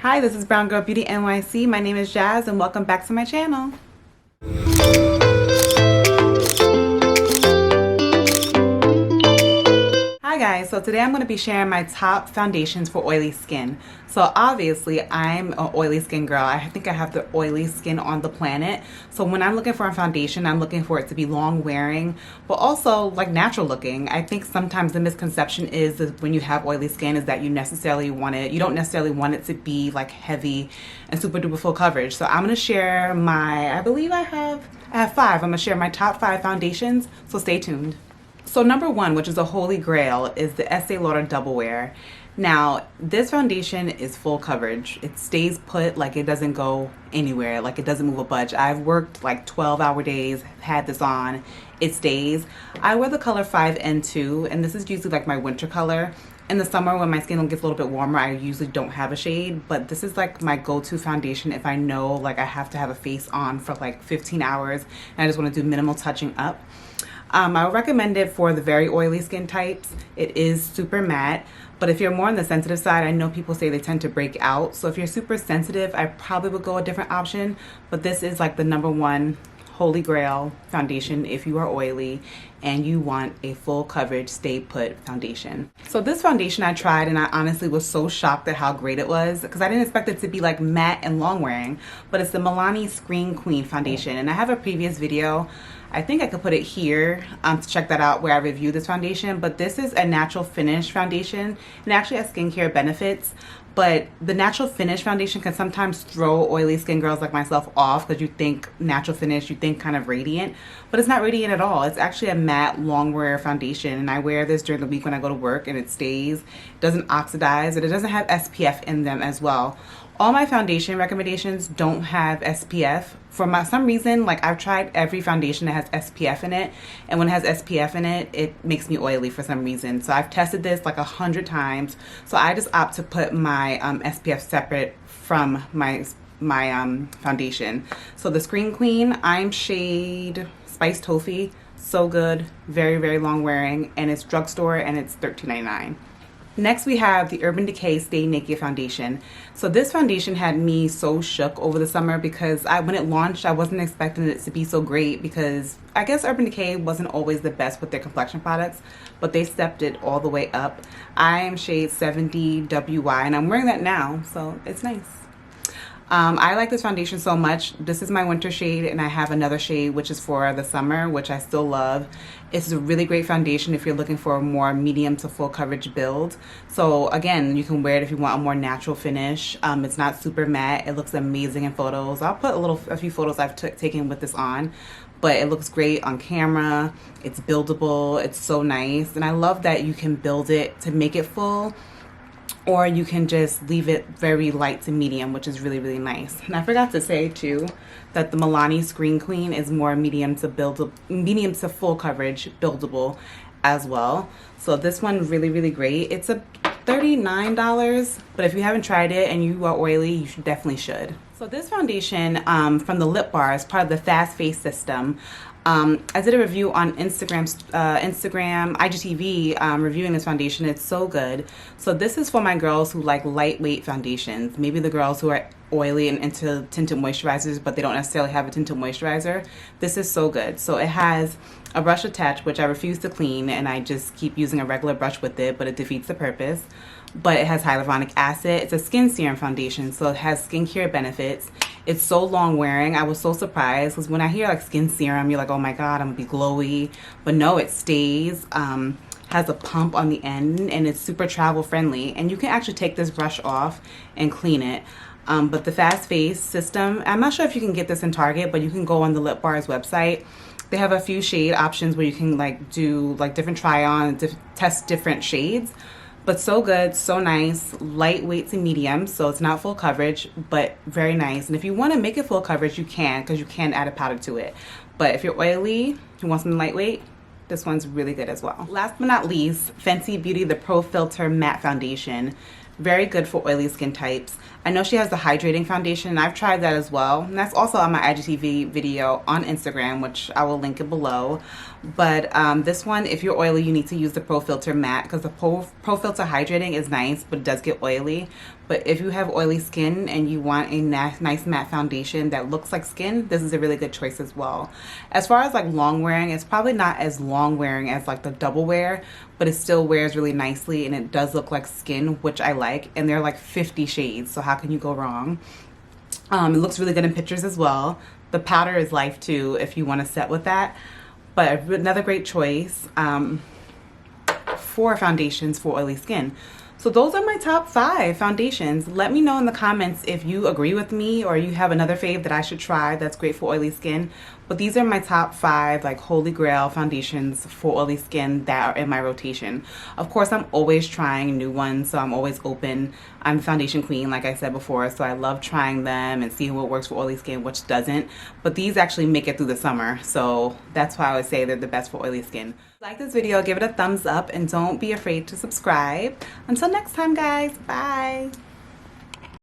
Hi, this is Brown Girl Beauty NYC. My name is Jazz and welcome back to my channel. Hi guys, so today I'm going to be sharing my top foundations for oily skin. So obviously I'm an oily skin girl. I think I have the oiliest skin on the planet. So when I'm looking for a foundation, I'm looking for it to be long wearing, but also like natural looking. I think sometimes the misconception is that when you have oily skin is that you don't necessarily want it to be like heavy and super duper full coverage. So I'm going to share I have 5. I'm going to share my top 5 foundations. So stay tuned. So number 1, which is a holy grail, is the Estee Lauder Double Wear. Now, this foundation is full coverage. It stays put, like it doesn't go anywhere, like it doesn't move a budge. I've worked like 12-hour days, had this on, it stays. I wear the color 5N2, and this is usually like my winter color. In the summer when my skin gets a little bit warmer, I usually don't have a shade, but this is like my go-to foundation if I know like I have to have a face on for like 15 hours and I just want to do minimal touching up. I would recommend it for the very oily skin types. It is super matte, but if you're more on the sensitive side, I know people say they tend to break out. So if you're super sensitive, I probably would go a different option, but this is like the number 1 holy grail foundation if you are oily and you want a full coverage stay put foundation. So this foundation I tried and I honestly was so shocked at how great it was because I didn't expect it to be like matte and long wearing, but it's the Milani Screen Queen foundation, and I have a previous video, I think I could put it here to check that out, where I review this foundation. But this is a natural finish foundation and it actually has skincare benefits. But the natural finish foundation can sometimes throw oily skin girls like myself off because you think natural finish, you think kind of radiant, but it's not radiant at all. It's actually a matte long wear foundation, and I wear this during the week when I go to work and it stays. It doesn't oxidize, and it doesn't have SPF in them as well. All my foundation recommendations don't have SPF. For some reason, like I've tried every foundation that has SPF in it, and when it has SPF in it, it makes me oily for some reason. So I've tested this like 100 times. So I just opt to put my SPF separate from my foundation. So the Screen Queen, I'm shade Spiced Toffee. So good, very, very long wearing, and it's drugstore and it's $13.99. Next we have the Urban Decay Stay Naked foundation. So this foundation had me so shook over the summer because when it launched, I wasn't expecting it to be so great because I guess Urban Decay wasn't always the best with their complexion products, but they stepped it all the way up. I am shade 70 WY and I'm wearing that now, so it's nice. I like this foundation so much. This is my winter shade, and I have another shade which is for the summer, which I still love. It's a really great foundation if you're looking for a more medium to full coverage build. So again, you can wear it if you want a more natural finish. It's not super matte. It looks amazing in photos. I'll put a few photos I've taken with this on, but it looks great on camera. It's buildable. It's so nice, and I love that you can build it to make it full, or you can just leave it very light to medium, which is really, really nice. And I forgot to say too that the Milani Screen Queen is more medium to full coverage buildable as well. So this one really, really great. It's a $39, but if you haven't tried it and you are oily, you definitely should. So this foundation from the LipBar is part of the Fast Face system. I did a review on Instagram, IGTV, reviewing this foundation. It's so good. So this is for my girls who like lightweight foundations. Maybe the girls who are oily and into tinted moisturizers, but they don't necessarily have a tinted moisturizer. This is so good. So it has a brush attached, which I refuse to clean, and I just keep using a regular brush with it, but it defeats the purpose. But it has hyaluronic acid. It's a skin serum foundation, so it has skincare benefits. It's so long wearing. I was so surprised because when I hear like skin serum, you're like, oh my God, I'm gonna be glowy. But no, it stays. Has a pump on the end, and it's super travel friendly. And you can actually take this brush off and clean it. But the Fast Face system, I'm not sure if you can get this in Target, but you can go on the LipBar's website. They have a few shade options where you can like do like different try-on, test different shades. But so good, so nice, lightweight to medium, so it's not full coverage, but very nice. And if you want to make it full coverage, you can, because you can add a powder to it. But if you're oily, you want something lightweight, this one's really good as well. Last but not least, Fenty Beauty, the Pro Filt'r Matte Foundation. Very good for oily skin types. I know she has the hydrating foundation, and I've tried that as well. And that's also on my IGTV video on Instagram, which I will link it below. But this one, if you're oily, you need to use the Pro Filt'r Matte, because the Pro Filt'r Hydrating is nice, but it does get oily. But if you have oily skin and you want a nice matte foundation that looks like skin, this is a really good choice as well. As far as like long wearing, it's probably not as long wearing as like the double wear, but it still wears really nicely and it does look like skin, which I like. And they're like 50 shades, so how can you go wrong? It looks really good in pictures as well. The powder is life too if you want to set with that. But another great choice for foundations for oily skin. So those are my top 5 foundations. Let me know in the comments if you agree with me or you have another fave that I should try that's great for oily skin. But these are my top 5 like holy grail foundations for oily skin that are in my rotation. Of course, I'm always trying new ones, so I'm always open. I'm a foundation queen, like I said before, so I love trying them and seeing what works for oily skin, which doesn't. But these actually make it through the summer, so that's why I would say they're the best for oily skin. Like this video, give it a thumbs up, and don't be afraid to subscribe. Until next time, guys, bye.